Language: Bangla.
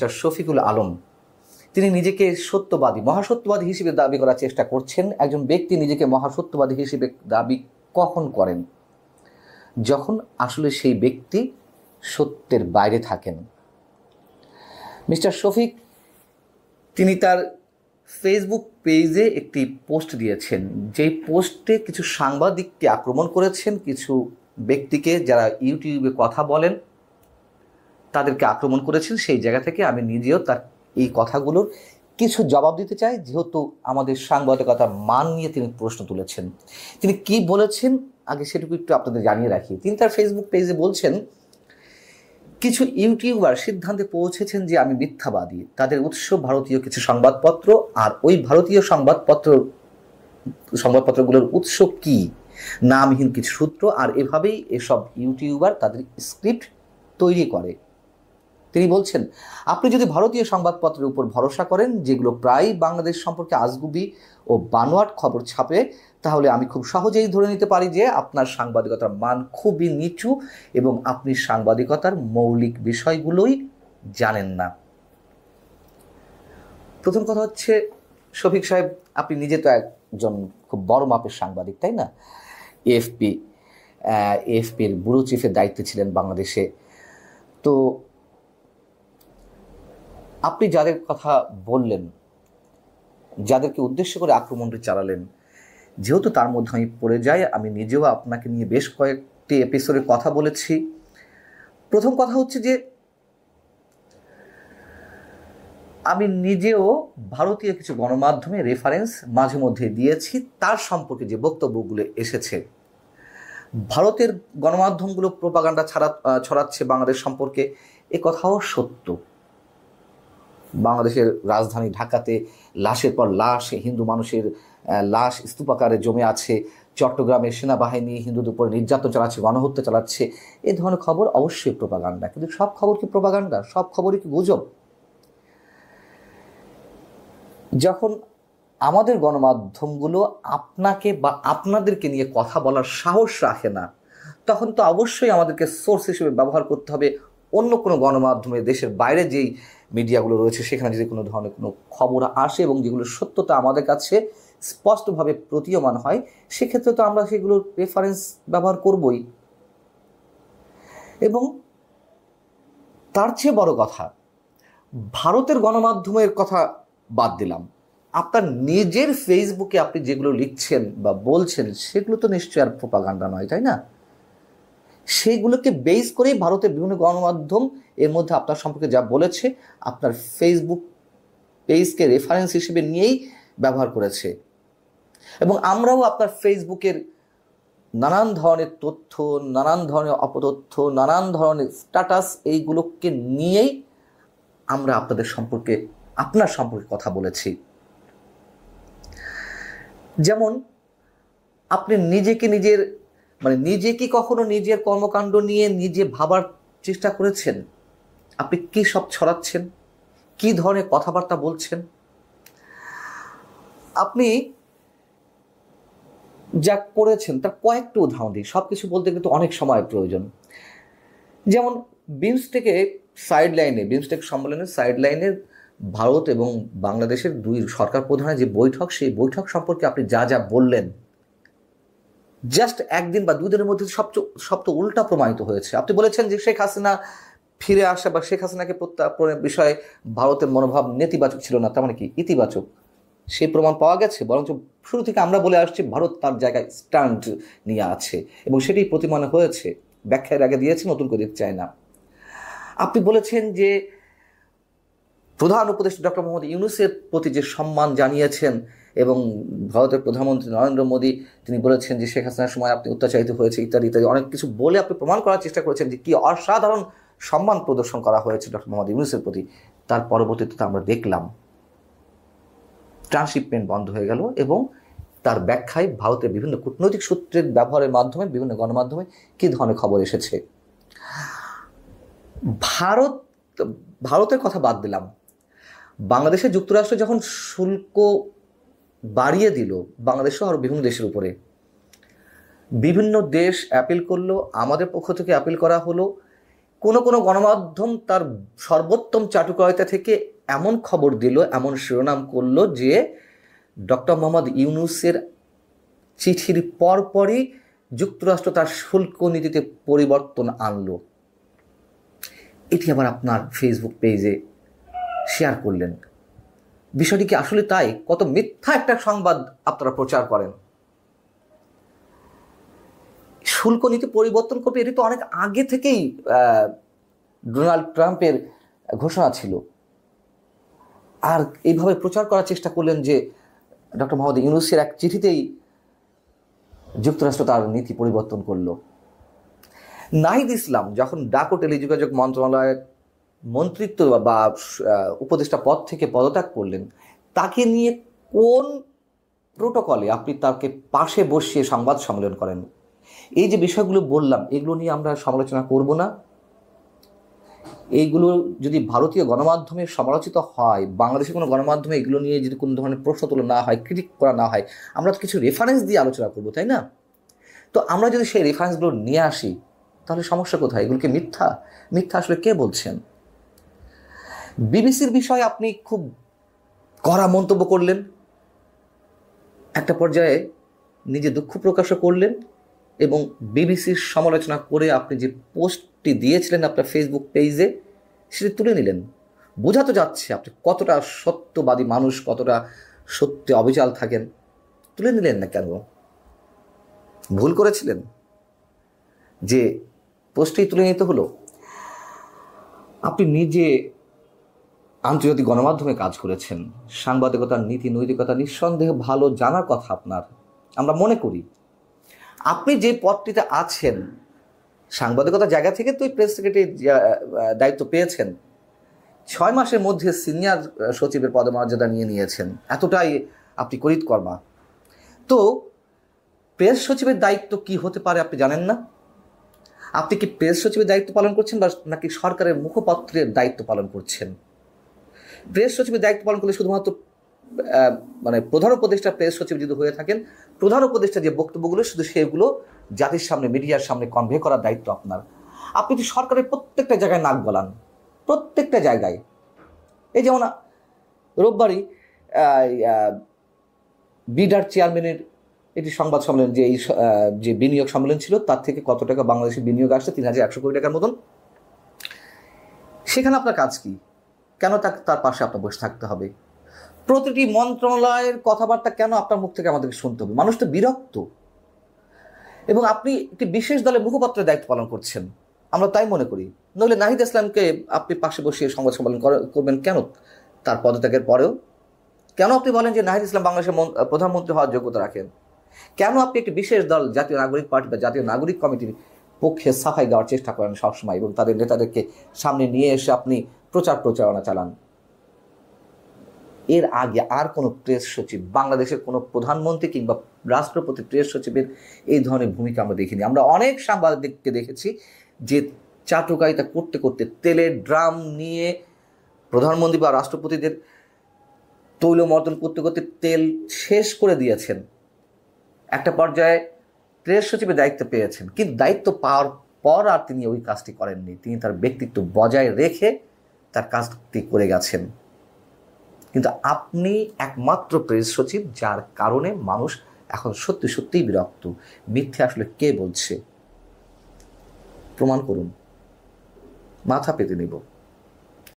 মিস্টার শফিকুল আলম, তিনি নিজেকে সত্যবাদী, মহাসত্যবাদী হিসেবে দাবি করার চেষ্টা করছেন। একজন ব্যক্তি নিজেকে মহাসত্যবাদী হিসেবে দাবি কখন করেন? যখন আসলে সেই ব্যক্তি সত্যের বাইরে থাকেন। মিস্টার শফিক তিনি তার ফেসবুক পেজে একটি পোস্ট দিয়েছেন, যেই পোস্টে কিছু সাংবাদিককে আক্রমণ করেছেন, কিছু ব্যক্তিকে যারা ইউটিউবে কথা বলেন তাদেরকে আক্রমণ করেছেন। সেই জায়গা থেকে আমি নিজেও তার এই কথাগুলোর কিছু জবাব দিতে চাই, যেহেতু আমাদের সাংবাদিকতার মান নিয়ে তিনি প্রশ্ন তুলেছেন। তিনি কি বলেছেন আগে সেটুকু একটু আপনাদের জানিয়ে রাখি। তিনি তার ফেসবুক পেজে বলছেন, কিছু ইউটিউবার সিদ্ধান্তে পৌঁছেছেন যে আমি মিথ্যাবাদী। তাদের উৎস ভারতীয় কিছু সংবাদপত্র, আর ওই ভারতীয় সংবাদপত্রগুলোর উৎস কি? নামহীন কিছু সূত্র। আর এভাবেই এসব ইউটিউবার তাদের স্ক্রিপ্ট তৈরি করে। তিনি বলছেন, আপনি যদি ভারতীয় সংবাদপত্রের উপর ভরসা করেন, যেগুলো প্রায় বাংলাদেশ সম্পর্কে আজগুবি ও বানোয়াট খবর ছাপে, তাহলে আমি খুব সহজেই ধরে নিতে পারি যে আপনার সাংবাদিকতার মান খুবই নিচু এবং আপনি সাংবাদিকতার মৌলিক বিষয়গুলোই জানেন না। প্রথম কথা হচ্ছে, শফিক সাহেব আপনি নিজে তো একজন খুব বড় মাপের সাংবাদিক, তাই না? এএফপির ব্যুরো চিফের দায়িত্বে ছিলেন বাংলাদেশে। তো আপনি যাদের কথা বললেন, যাদেরকে উদ্দেশ্য করে আক্রমণটি চালালেন, যেহেতু তার মধ্যে আমি পড়ে যাই, আমি নিজেও আপনাকে নিয়ে বেশ কয়েকটি এপিসোডে কথা বলেছি। প্রথম কথা হচ্ছে যে আমি নিজেও ভারতীয় কিছু গণমাধ্যমে রেফারেন্স মাঝে মধ্যে দিয়েছি। তার সম্পর্কে যে বক্তব্যগুলো এসেছে, ভারতের গণমাধ্যমগুলো প্রোপাগান্ডা ছড়াচ্ছে বাংলাদেশ সম্পর্কে, এ কথাও সত্য। বাংলাদেশের রাজধানী ঢাকাতে লাশের পর লাশ, হিন্দু মানুষের লাশ স্তূপাকারে জমে আছে। চট্টগ্রামে সেনাবাহিনী হিন্দুদের উপর নির্যাতন চালাচ্ছে, গণহত্যা চালাচ্ছে। এ ধরনের খবর অবশ্যই প্রোপাগান্ডা। কিন্তু সব খবর কি প্রোপাগান্ডা? সব খবরই কি গুজব? যখন আমাদের গণমাধ্যমগুলো আপনাকে বা আপনাদেরকে নিয়ে কথা বলার সাহস রাখে না, তখন তো অবশ্যই আমাদেরকে সোর্স হিসেবে ব্যবহার করতে হবে অন্য কোনো গণমাধ্যমে, দেশের বাইরে যেই মিডিয়াগুলো রয়েছে সেখানে যদি কোনো ধরনের কোনো খবর আসে এবং যেগুলোর সত্যতা আমাদের কাছে স্পষ্টভাবে প্রতীয়মান হয়, সেক্ষেত্রে তো আমরা সেগুলোর রেফারেন্স ব্যবহার করবই। এবং তার চেয়ে বড় কথা, ভারতের গণমাধ্যমের কথা বাদ দিলাম, আপনার নিজের ফেসবুকে আপনি যেগুলো লিখছেন বা বলছেন সেগুলো তো নিশ্চয়ই আর প্রোপাগান্ডা নয়, তাই না? সেইগুলোকে বেস করেই ভারতের বিভিন্ন গণমাধ্যম এর মধ্যে আপনার সম্পর্কে যা বলেছে, আপনার ফেসবুক পেজকে রেফারেন্স হিসেবে নিয়েই ব্যবহার করেছে। এবং আমরাও আপনার ফেসবুকের নানান ধরনের তথ্য, নানান ধরনের অপতথ্য, নানান ধরনের স্ট্যাটাস, এইগুলোকে নিয়েই আমরা আপনার সম্পর্কে কথা বলেছি। যেমন আপনি নিজে কি কখনো নিজের কর্মকাণ্ড নিয়ে নিজে ভাবার চেষ্টা করেছেন? আপনি কি সব ছড়াচ্ছেন, কি ধরনের কথাবার্তা বলছেন? আপনি যা করেছেন তার কয়েকটা উদাহরণ দিই। সব কিছু বলতে কিন্তু অনেক সময় প্রয়োজন। যেমন বিমস্টেক সম্মেলনের সাইড লাইনে ভারত এবং বাংলাদেশের দুই সরকার প্রধানের যে বৈঠক, সেই বৈঠক সম্পর্কে আপনি যা যা বললেন, জাস্ট একদিন বা দুদিনের মধ্যে সব তো উল্টা প্রমাণিত হয়েছে। আপনি বলেছেন যে শেখ হাসিনা ফিরে আসা বা শেখ হাসিনাকে প্রত্যার্পণের বিষয়ে ভারতের মনোভাব নেতিবাচক ছিল না, তার মানে কি ইতিবাচক? সেই প্রমাণ পাওয়া গেছে। বরঞ্চ শুরু থেকে আমরা বলে আসছি ভারত তার জায়গায় স্ট্যান্ড নিয়ে আছে এবং সেটি প্রতিমানে হয়েছে। ব্যাখ্যার আগে দিয়েছে, নতুন করে দিতে চায় না। আপনি বলেছেন যে প্রধান উপদেষ্টা ডক্টর মোহাম্মদ ইউনূসের প্রতি যে সম্মান জানিয়েছেন এবং ভারতের প্রধানমন্ত্রী নরেন্দ্র মোদী তিনি বলেছেন যে শেখ হাসিনার সময় আপনি অত্যাচারিত হয়েছে, ইত্যাদি ইত্যাদি অনেক কিছু বলে আপনি প্রমাণ করার চেষ্টা করেছেন যে কি অসাধারণ সম্মান প্রদর্শন করা হয়েছে ডক্টর মোহাম্মদ ইউনূসের প্রতি। তার পরবর্তীতে আমরা দেখলাম ট্রান্সশিপমেন্ট বন্ধ হয়ে গেল এবং তার ব্যাখ্যায় ভারতের বিভিন্ন কূটনৈতিক সূত্রের ব্যবহারের মাধ্যমে বিভিন্ন গণমাধ্যমে কী ধরনের খবর এসেছে। ভারতের কথা বাদ দিলাম, বাংলাদেশে যুক্তরাষ্ট্র যখন শুল্ক বাড়িয়ে দিল বাংলাদেশ সহ আরও বিভিন্ন দেশের উপরে, বিভিন্ন দেশ অ্যাপিল করলো, আমাদের পক্ষ থেকে অ্যাপিল করা হলো, কোনো কোনো গণমাধ্যম তার সর্বোত্তম চাটুকারিতা থেকে এমন খবর দিল, এমন শিরোনাম করলো যে ডক্টর মোহাম্মদ ইউনূসের চিঠির পরপরই যুক্তরাষ্ট্র তার শুল্ক নীতিতে পরিবর্তন আনলো। এটি আবার আপনার ফেসবুক পেজে শেয়ার করলেন। বিষয়টি কি আসলে তাই? কত মিথ্যা একটা সংবাদ আপনারা প্রচার করেন। শুল্ক নীতি পরিবর্তন করবে, এটি তো অনেক আগে থেকেই ডোনাল্ড ট্রাম্পের ঘোষণা ছিল। আর এইভাবে প্রচার করার চেষ্টা করলেন যে ডক্টর মোহাম্মদ ইউনূসের এক চিঠিতেই যুক্তরাষ্ট্র তার নীতি পরিবর্তন করলো। নাহিদ ইসলাম যখন ডাক ও টেলিযোগাযোগ মন্ত্রণালয়ের মন্ত্রিত্ব বা উপদেষ্টা পদ থেকে পদত্যাগ করলেন, তাকে নিয়ে কোন প্রোটোকলে আপনি তাকে পাশে বসিয়ে সংবাদ সম্মেলন করেন? এই যে বিষয়গুলো বললাম, এগুলো নিয়ে আমরা সমালোচনা করব না? এইগুলো যদি ভারতীয় গণমাধ্যমে সমালোচিত হয়, বাংলাদেশের কোনো গণমাধ্যমে এগুলো নিয়ে যদি কোনো ধরনের প্রশ্ন তোলা না হয়, ক্রিটিক করা না হয়, আমরা তো কিছু রেফারেন্স দিয়ে আলোচনা করবো, তাই না? তো আমরা যদি সেই রেফারেন্সগুলো নিয়ে আসি, তাহলে সমস্যা কোথায়? এগুলোকে মিথ্যা মিথ্যা আসলে কে বলছেন? বিবিসির বিষয়ে আপনি খুব কড়া মন্তব্য করলেন, একটা পর্যায়ে নিজে দুঃখ প্রকাশও করলেন এবং বিবিসির সমালোচনা করে আপনি যে পোস্টটি দিয়েছিলেন আপনার ফেসবুক পেজে, সেটি তুলে নিলেন। বোঝা তো যাচ্ছে আপনি কতটা সত্যবাদী মানুষ, কতটা সত্যে অবিচল থাকেন। তুলে নিলেন না কেন? ভুল করেছিলেন যে পোস্টটি তুলে নিতে হলো? আপনি নিজে আন্তর্জাতিক গণমাধ্যমে কাজ করেছেন, সাংবাদিকতার নীতি নৈতিকতা নিঃসন্দেহে ভালো জানার কথা আপনার, আমরা মনে করি। আপনি যে পদটিতে আছেন, সাংবাদিকতার জায়গা থেকে তো প্রেস সেক্রেটারি দায়িত্ব পেয়েছেন, 6 মাসের মধ্যে সিনিয়র সচিবের পদমর্যাদা নিয়েছেন, এতটাই আপনি করিতকর্মা। তো প্রেস সচিবের দায়িত্ব কি হতে পারে আপনি জানেন না? আপনি কি প্রেস সচিবের দায়িত্ব পালন করছেন বা নাকি সরকারের মুখপাত্রের দায়িত্ব পালন করছেন? প্রেস সচিবের দায়িত্ব পালন করলে শুধুমাত্র মানে প্রধান উপদেষ্টা প্রেস সচিব যদি হয়ে থাকেন, প্রধান উপদেষ্টা যে বক্তব্যগুলো শুধু সেগুলো জাতির সামনে, মিডিয়ার সামনে কনভে করার দায়িত্ব আপনার। আপনি তো সরকারের প্রত্যেকটা জায়গায় নাক গলান, প্রত্যেকটা জায়গায়। এই যেমন রোববারই বিডার চেয়ারম্যানের এটি সংবাদ সম্মেলন, যে এই যে বিনিয়োগ সম্মেলন ছিল, তার থেকে কত টাকা বাংলাদেশে বিনিয়োগ আসছে, 3100 কোটি টাকার মতন। সেখানে আপনার কাজ কি? কেন তার পাশে আপনার বসে থাকতে হবে? প্রতিটি মন্ত্রণালয়ের কথাবার্তা কেন আপনার মুখ থেকে আমাদেরকে শুনতে হবে? মানুষ তো বিরক্ত। এবং আপনি একটি বিশেষ দলের মুখপাত্রের দায়িত্ব পালন করছেন, আমরা তাই মনে করি। নইলে নাহিদ ইসলামকে আপনি পাশে বসিয়ে সংবাদ সম্মেলন করবেন কেন তার পদত্যাগের পরেও? কেন আপনি বলেন যে নাহিদ ইসলাম বাংলাদেশের প্রধানমন্ত্রী হওয়ার যোগ্যতা রাখেন? কেন আপনি একটি বিশেষ দল জাতীয় নাগরিক পার্টি বা জাতীয় নাগরিক কমিটির পক্ষে সাফাই দেওয়ার চেষ্টা করেন সবসময় এবং তাদের নেতাদেরকে সামনে নিয়ে এসে আপনি প্রচারণা চালান? এর আগে আর কোনো প্রেস সচিব, বাংলাদেশের কোনো প্রধানমন্ত্রী কিংবা রাষ্ট্রপতি প্রেস সচিবের এই ধরনের ভূমিকা আমরা দেখিনি। আমরা অনেক সাংবাদিককে দেখেছি যে চাটুকারিতা করতে করতে তেলের ড্রাম নিয়ে প্রধানমন্ত্রী বা রাষ্ট্রপতিদের তৈলমর্দন করতে করতে তেল শেষ করে দিয়েছেন। একটা পর্যায়ে প্রেস সচিবের দায়িত্ব পেয়েছেন, কিন্তু দায়িত্ব পাওয়ার পর আর তিনি ওই কাজটি করেননি। তিনি তার ব্যক্তিত্ব বজায় রেখে তার কাজটি করে গেছেন। কিন্তু আপনি একমাত্র প্রেস সচিব, যার কারণে মানুষ এখন সত্যি সত্যিই বিরক্ত। মিথ্যে আসলে কে বলছে? প্রমাণ করুন, মাথা পেতে নেব।